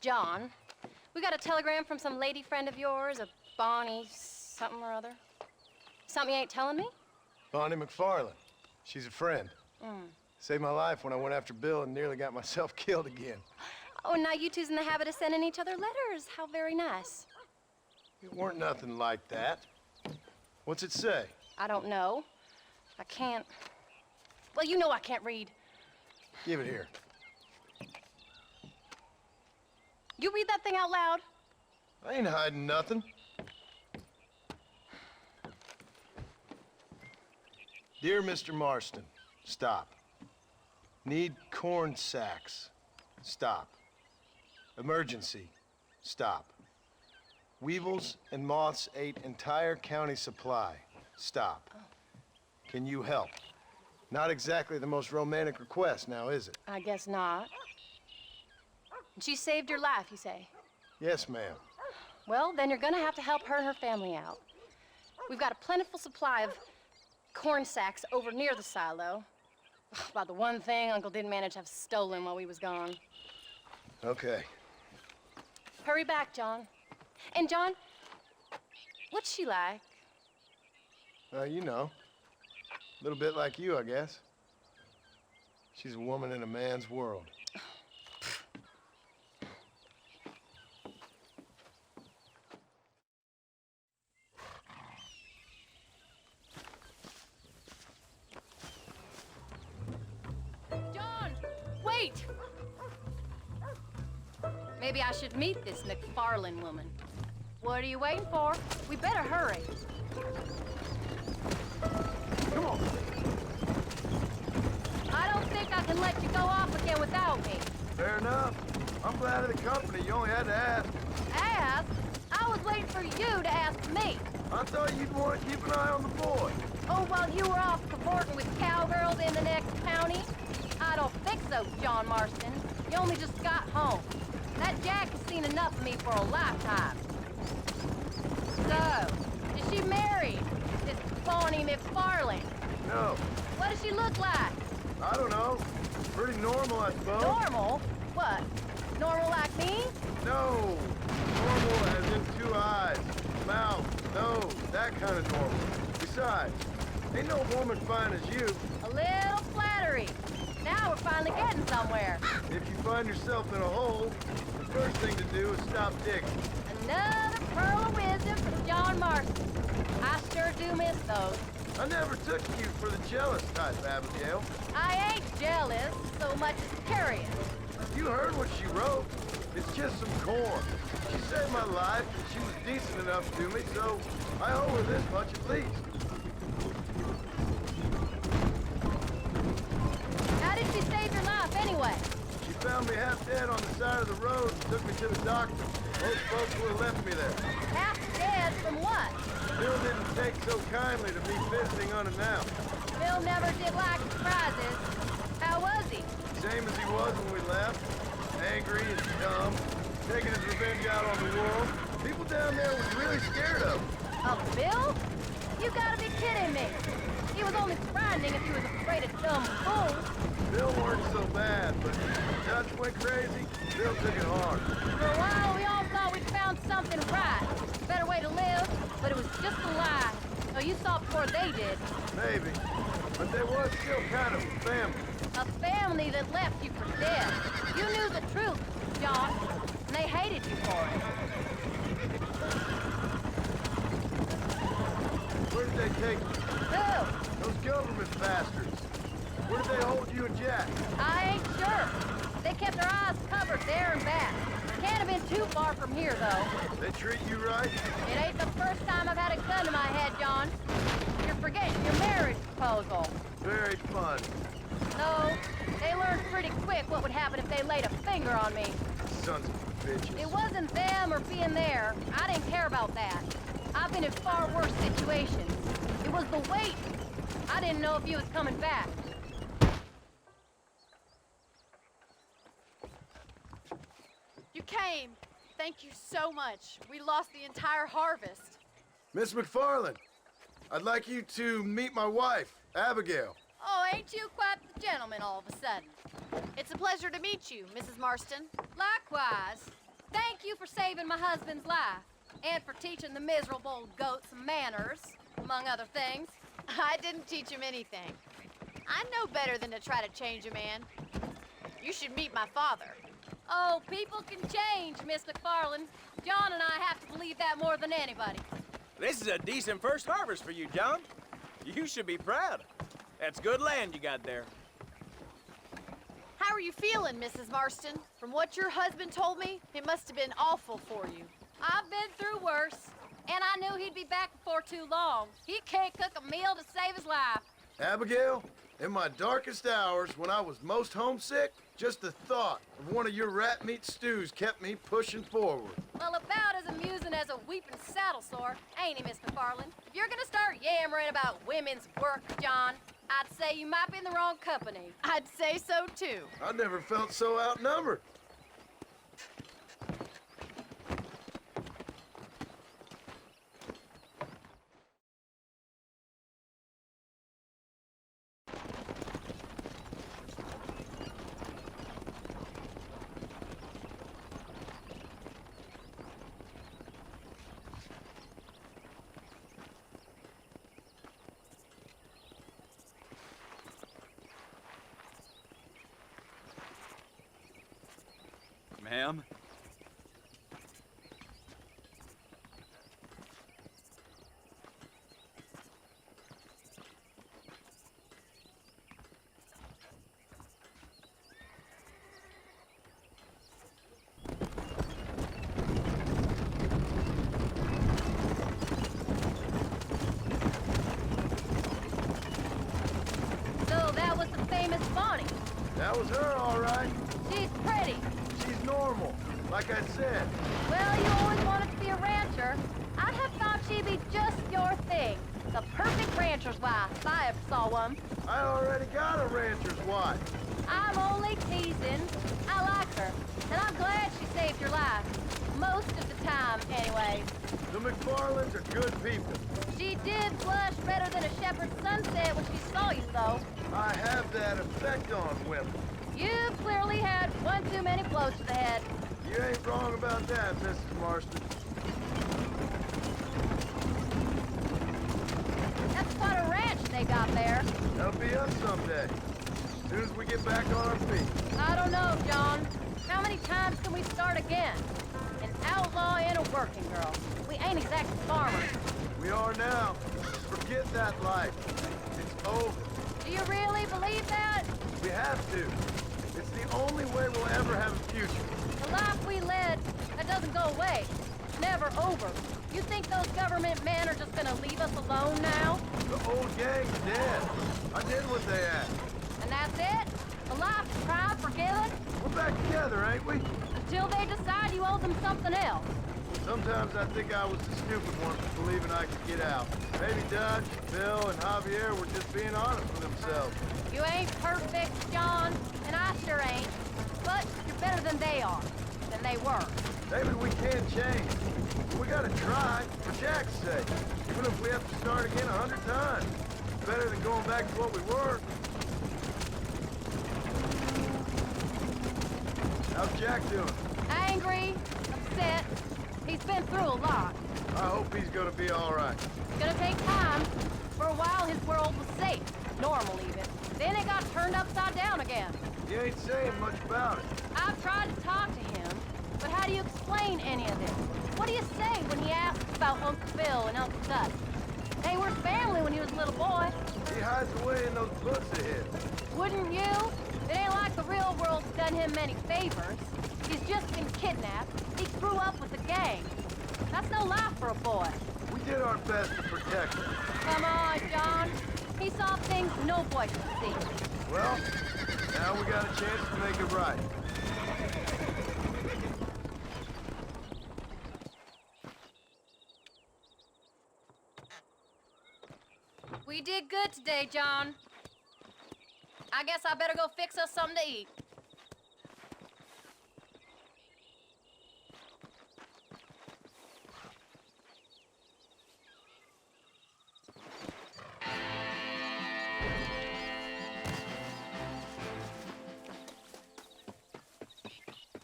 John. We got a telegram from some lady friend of yours, a Bonnie something or other. Something you ain't telling me? Bonnie McFarland. She's a friend. Saved my life when I went after Bill and nearly got myself killed again. Oh, and now you two's in the habit of sending each other letters. How very nice. It weren't nothing like that. What's it say? I don't know. I can't... Well, you know I can't read. Give it here. You read that thing out loud? I ain't hiding nothing. Dear Mr. Marston, stop. Need corn sacks. Stop. Emergency. Stop. Weevils and moths ate entire county supply. Stop. Can you help? Not exactly the most romantic request now, is it? I guess not. She saved your life, you say? Yes, ma'am. Well, then you're gonna have to help her and her family out. We've got a plentiful supply of corn sacks over near the silo. About the one thing Uncle didn't manage to have stolen while we was gone. Okay. Hurry back, John. And John, what's she like? You know. A little bit like you, I guess. She's a woman in a man's world. John, wait! Maybe I should meet this McFarland woman. What are you waiting for? We better hurry. Come on. I don't think I can let you go off again without me. Fair enough. I'm glad of the company. You only had to ask. Ask? I was waiting for you to ask me. I thought you'd want to keep an eye on the boy. Oh, while you were off cavorting with cowgirls in the next county? I don't think so, John Marston. You only just got home. That Jack has seen enough of me for a lifetime. So, is she married? This Bonnie McFarland? No. What does she look like? I don't know. Pretty normal, I suppose. Normal? What? Normal like me? No. Normal as in 2 eyes, mouth, nose, that kind of normal. Besides, ain't no woman fine as you. A little flattery. Now we're finally getting somewhere. If you find yourself in a hole, the first thing to do is stop digging. Another pearl of wisdom from John Marston. I sure do miss those. I never took you for the jealous type, Abigail. I ain't jealous so much as curious. You heard what she wrote. It's just some corn. She saved my life, and she was decent enough to me, so I owe her this much at least. How did she save your life anyway? She found me half dead on the side of the road and took me to the doctor. Most folks would have left me there. Half dead from what? Bill didn't take so kindly to me visiting unannounced. Bill never did like surprises. How was he? Same as he was when we left. Angry and dumb. Taking his revenge out on the world. People down there was really scared of him. Of Bill? You gotta be kidding me. He was only frightening if he was afraid of dumb fools. Bill weren't so bad, but Dutch went crazy. Bill took it hard. For a while, we all thought we'd found something right. A better way to live, but it was just a lie. So you saw it before they did. Maybe. But there was still kind of a family. A family that left you for dead. You knew the truth, John, and they hated you for it. Where did they take you? Who? Those government bastards. Where did they hold you and Jack? I ain't sure. They kept their eyes covered there and back. Can't have been too far from here, though. They treat you right? It ain't the first time I've had a gun to my head, John. You're forgetting your marriage proposal. Very fun. No, they learned pretty quick what would happen if they laid a finger on me. Sons of bitches. It wasn't them or being there. I didn't care about that. I've been in far worse situations. It was the wait. I didn't know if you was coming back. You came. Thank you so much. We lost the entire harvest. Miss McFarland, I'd like you to meet my wife, Abigail. Oh, ain't you quite the gentleman all of a sudden? It's a pleasure to meet you, Mrs. Marston. Likewise. Thank you for saving my husband's life, and for teaching the miserable goat some manners, among other things. I didn't teach him anything. I know better than to try to change a man. You should meet my father. Oh, people can change, Miss McFarland. John and I have to believe that more than anybody. This is a decent first harvest for you, John. You should be proud. That's good land you got there. How are you feeling, Mrs. Marston? From what your husband told me, it must have been awful for you. I've been through worse, and I knew he'd be back before too long. He can't cook a meal to save his life. Abigail, in my darkest hours, when I was most homesick, just the thought of one of your rat meat stews kept me pushing forward. Well, about as amusing as a weeping saddle sore, ain't he, Miss McFarland? If you're gonna start yammering about women's work, John, I'd say you might be in the wrong company. I'd say so, too. I never felt so outnumbered. Ma'am? So that was the famous Bonnie. That was her, all right. She's pretty. She's normal, like I said. Well, you always wanted to be a rancher. I'd have thought she'd be just your thing. The perfect rancher's wife, if I ever saw one. I already got a rancher's wife. I'm only teasing. I like her, and I'm glad she saved your life. Most of the time, anyway. The McFarlands are good people. She did blush redder than a shepherd's sunset when she saw you, though. I have that effect on women. You clearly had one too many blows to the head. You ain't wrong about that, Mrs. Marston. That's quite a ranch they got there. That'll be us someday. As soon as we get back on our feet. I don't know, John. How many times can we start again? An outlaw and a working girl. We ain't exactly farmers. We are now. Forget that life. It's over. Do you really believe that? We have to. It's the only way we'll ever have a future. The life we led, that doesn't go away. It's never over. You think those government men are just gonna leave us alone now? The old gang's dead. I did what they asked. And that's it? A life tried, forgiven? We're back together, ain't we? Until they decide you owe them something else. Sometimes I think I was the stupid one for believing I could get out. Maybe Dutch, Bill, and Javier were just being honest with themselves. You ain't perfect, John, and I sure ain't. But you're better than they are, than they were. Maybe we can change. We gotta try, for Jack's sake. Even if we have to start again 100 times. Better than going back to what we were. How's Jack doing? Angry, upset. He's been through a lot. I hope he's gonna be all right. It's gonna take time. For a while, his world was safe, normal even. Then it got turned upside down again. He ain't saying much about it. I've tried to talk to him, but how do you explain any of this? What do you say when he asks about Uncle Bill and Uncle Dutch? They were family when he was a little boy. He hides away in those books of his. Wouldn't you? It ain't like the real world's done him many favors. He's just been kidnapped. He grew up with a gang. That's no life for a boy. We did our best to protect him. Come on, John. He saw things no boy could see. Well, now we got a chance to make it right. We did good today, John. I guess I better go fix us something to eat.